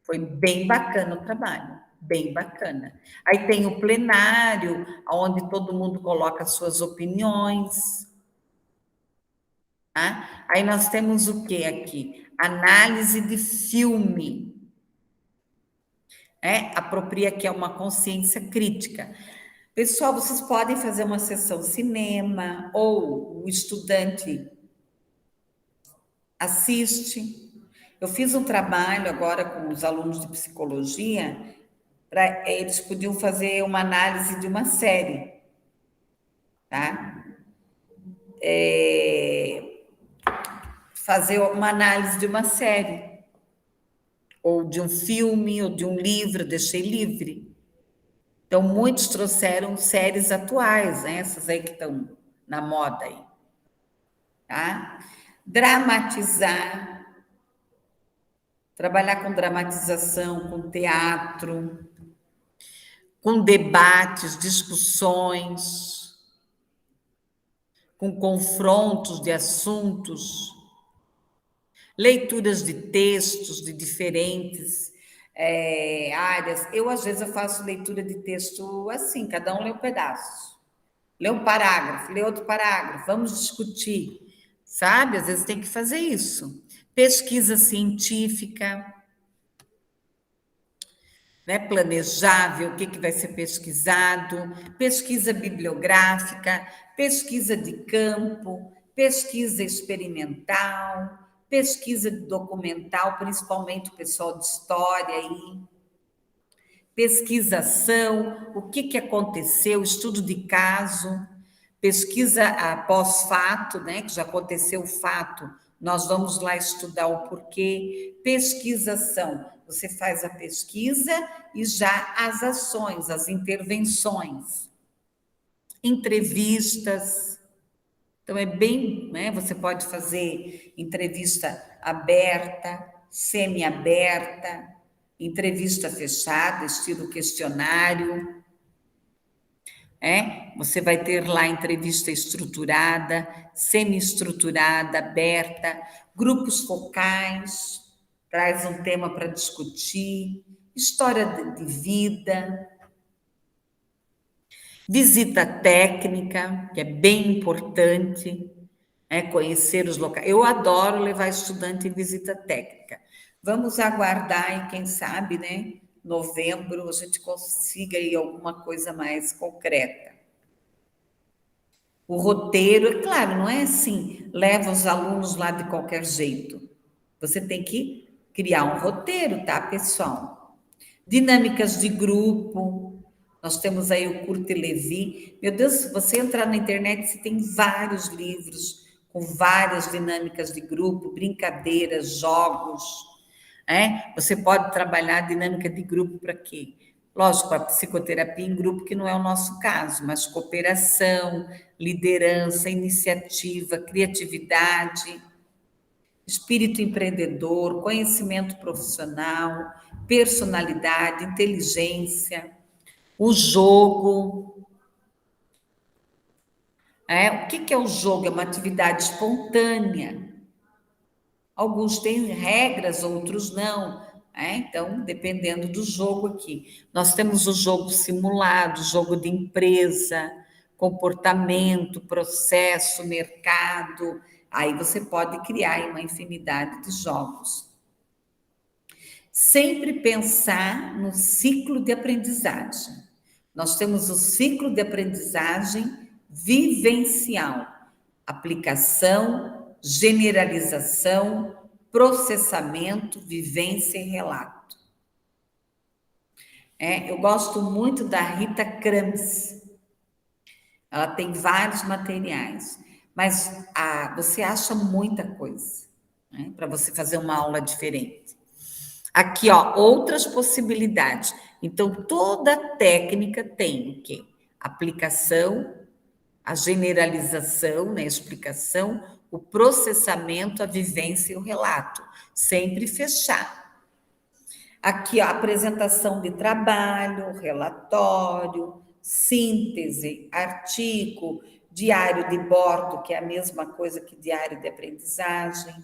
Foi bem bacana o trabalho, bem bacana. Aí tem o plenário, onde todo mundo coloca suas opiniões. Aí nós temos o que aqui? Análise de filme. Apropria que é uma consciência crítica. Pessoal, vocês podem fazer uma sessão cinema, ou o estudante assiste. Eu fiz um trabalho agora com os alunos de psicologia, eles podiam fazer uma análise de uma série, tá? Fazer uma análise de uma série, ou de um filme, ou de um livro, deixei livre. Então, muitos trouxeram séries atuais, essas aí que estão na moda aí. Tá? Dramatizar, trabalhar com dramatização, com teatro, com debates, discussões, com confrontos de assuntos, leituras de textos de diferentes áreas. Às vezes, eu faço leitura de texto assim, cada um lê um pedaço. Lê um parágrafo, lê outro parágrafo, vamos discutir, sabe? Às vezes tem que fazer isso. Pesquisa científica, planejável, o que vai ser pesquisado, pesquisa bibliográfica, pesquisa de campo, pesquisa experimental, pesquisa documental, principalmente o pessoal de história aí, pesquisação, o que aconteceu, estudo de caso, pesquisa pós-fato, que já aconteceu o fato, nós vamos lá estudar o porquê, pesquisação, você faz a pesquisa e já as ações, as intervenções. entrevistas. Então, é bem, né? Você pode fazer entrevista aberta, semi-aberta, entrevista fechada, estilo questionário. Você vai ter lá entrevista estruturada, semi-estruturada, aberta, grupos focais, traz um tema para discutir, história de vida, visita técnica, que é bem importante, conhecer os locais. Eu adoro levar estudante em visita técnica. Vamos aguardar e quem sabe, né? Novembro a gente consiga aí alguma coisa mais concreta. O roteiro, é claro, não é assim, leva os alunos lá de qualquer jeito. Você tem que criar um roteiro, tá, pessoal? Dinâmicas de grupo. Nós temos aí o Curta e Levi. Meu Deus, se você entrar na internet, você tem vários livros com várias dinâmicas de grupo, brincadeiras, jogos. Você pode trabalhar a dinâmica de grupo para quê? Lógico, para psicoterapia em grupo, que não é o nosso caso, mas cooperação, liderança, iniciativa, criatividade, espírito empreendedor, conhecimento profissional, personalidade, inteligência, o jogo. O que é o jogo? É uma atividade espontânea. Alguns têm regras, outros não. Então, dependendo do jogo aqui. Nós temos o jogo simulado, jogo de empresa, comportamento, processo, mercado. Aí você pode criar uma infinidade de jogos. Sempre pensar no ciclo de aprendizagem. Nós temos o ciclo de aprendizagem vivencial, aplicação, generalização, processamento, vivência e relato. Eu gosto muito da Rita Krams. Ela tem vários materiais, mas você acha muita coisa, para você fazer uma aula diferente. Aqui, outras possibilidades. Então, toda técnica tem o quê? Aplicação, a generalização, né, a explicação, o processamento, a vivência e o relato. Sempre fechar. Aqui, a apresentação de trabalho, relatório, síntese, artigo, diário de bordo, que é a mesma coisa que diário de aprendizagem.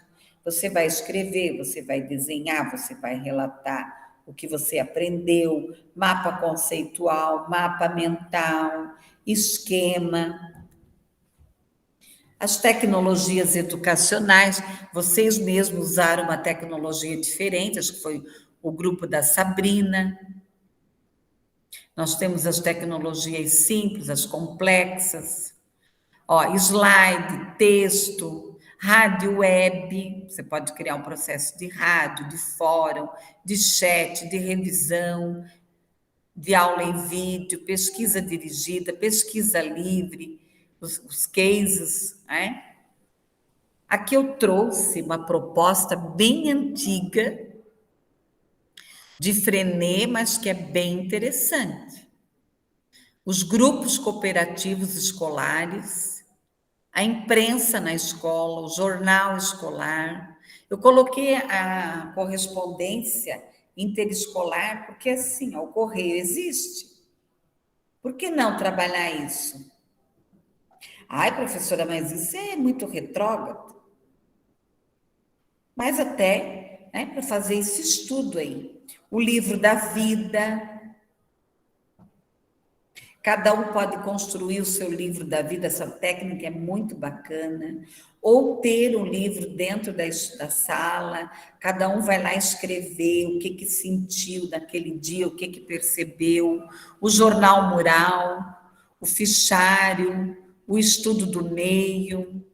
Você vai escrever, você vai desenhar, você vai relatar o que você aprendeu, mapa conceitual, mapa mental, esquema. As tecnologias educacionais, vocês mesmos usaram uma tecnologia diferente, acho que foi o grupo da Sabrina. Nós temos as tecnologias simples, as complexas. Slide, texto, rádio web, você pode criar um processo de rádio, de fórum, de chat, de revisão, de aula em vídeo, pesquisa dirigida, pesquisa livre, os cases, Aqui eu trouxe uma proposta bem antiga de Frenet, mas que é bem interessante. Os grupos cooperativos escolares, a imprensa na escola, o jornal escolar. Eu coloquei a correspondência interescolar, porque assim, o correio existe. Por que não trabalhar isso? Ai, professora, mas isso é muito retrógrado. Mas até, para fazer esse estudo aí. O livro da vida. Cada um pode construir o seu livro da vida, essa técnica é muito bacana. Ou ter um livro dentro da sala, cada um vai lá escrever o que sentiu naquele dia, o que percebeu. O jornal mural, o fichário, o estudo do meio,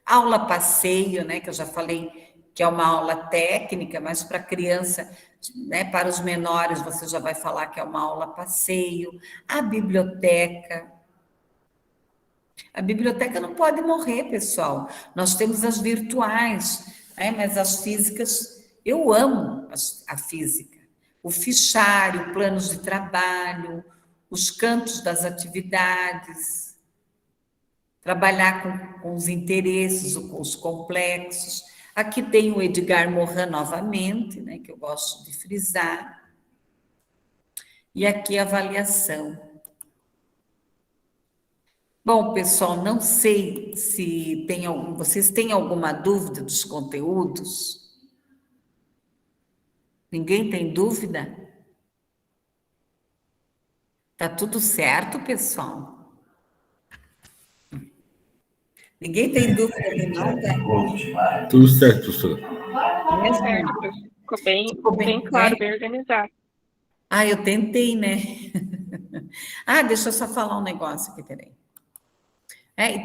aula passeio, que eu já falei que é uma aula técnica, mas para criança, para os menores, você já vai falar que é uma aula passeio. A biblioteca. A biblioteca não pode morrer, pessoal. Nós temos as virtuais, mas as físicas, eu amo a física. O fichário, planos de trabalho, os cantos das atividades. trabalhar com os interesses, com os complexos. Aqui tem o Edgar Morin novamente, né, que eu gosto de frisar. E aqui a avaliação. Bom, pessoal, não sei se vocês têm alguma dúvida dos conteúdos? Ninguém tem dúvida? Tá tudo certo, pessoal? Ninguém tem dúvida de nada? Tudo certo, professor. Tá certo, prof. Ficou Ficou bem claro, bem organizado. Ah, eu tentei, né? Ah, deixa eu só falar um negócio aqui, peraí.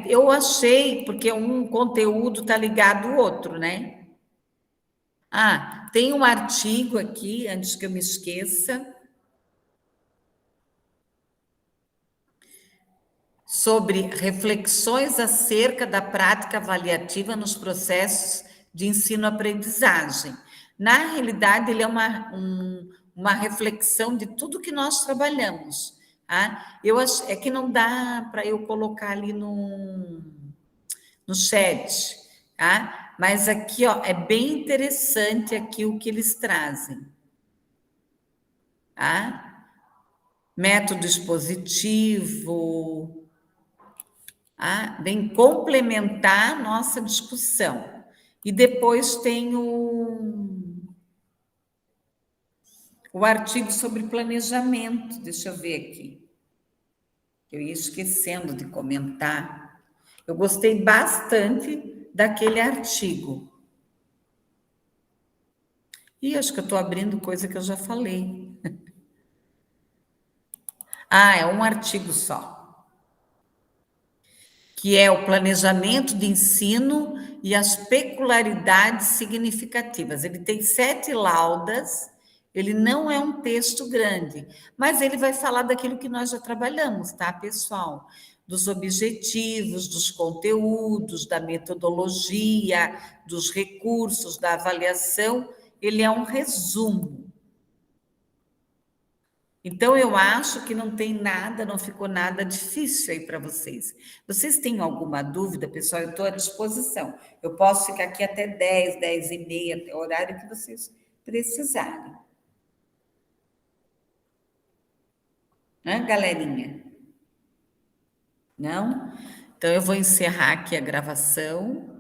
Eu achei, porque um conteúdo está ligado ao outro, né? Ah, tem um artigo aqui, antes que eu me esqueça, sobre reflexões acerca da prática avaliativa nos processos de ensino-aprendizagem. Na realidade, ele é uma reflexão de tudo que nós trabalhamos. Tá? É que não dá para eu colocar ali no chat, tá? Mas aqui, ó, é bem interessante aqui o que eles trazem. Tá? Método expositivo, vem complementar a nossa discussão. E depois tem o artigo sobre planejamento. Deixa eu ver aqui. Eu ia esquecendo de comentar. Eu gostei bastante daquele artigo. E acho que eu estou abrindo coisa que eu já falei. É um artigo só. Que é o planejamento de ensino e as peculiaridades significativas. Ele tem 7 laudas, ele não é um texto grande, mas ele vai falar daquilo que nós já trabalhamos, tá, pessoal? Dos objetivos, dos conteúdos, da metodologia, dos recursos, da avaliação. Ele é um resumo. Então, eu acho que não tem nada, não ficou nada difícil aí para vocês. Vocês têm alguma dúvida, pessoal? Eu estou à disposição. Eu posso ficar aqui até 10, 10 e meia, até o horário que vocês precisarem. Né, galerinha? Não? Então, eu vou encerrar aqui a gravação.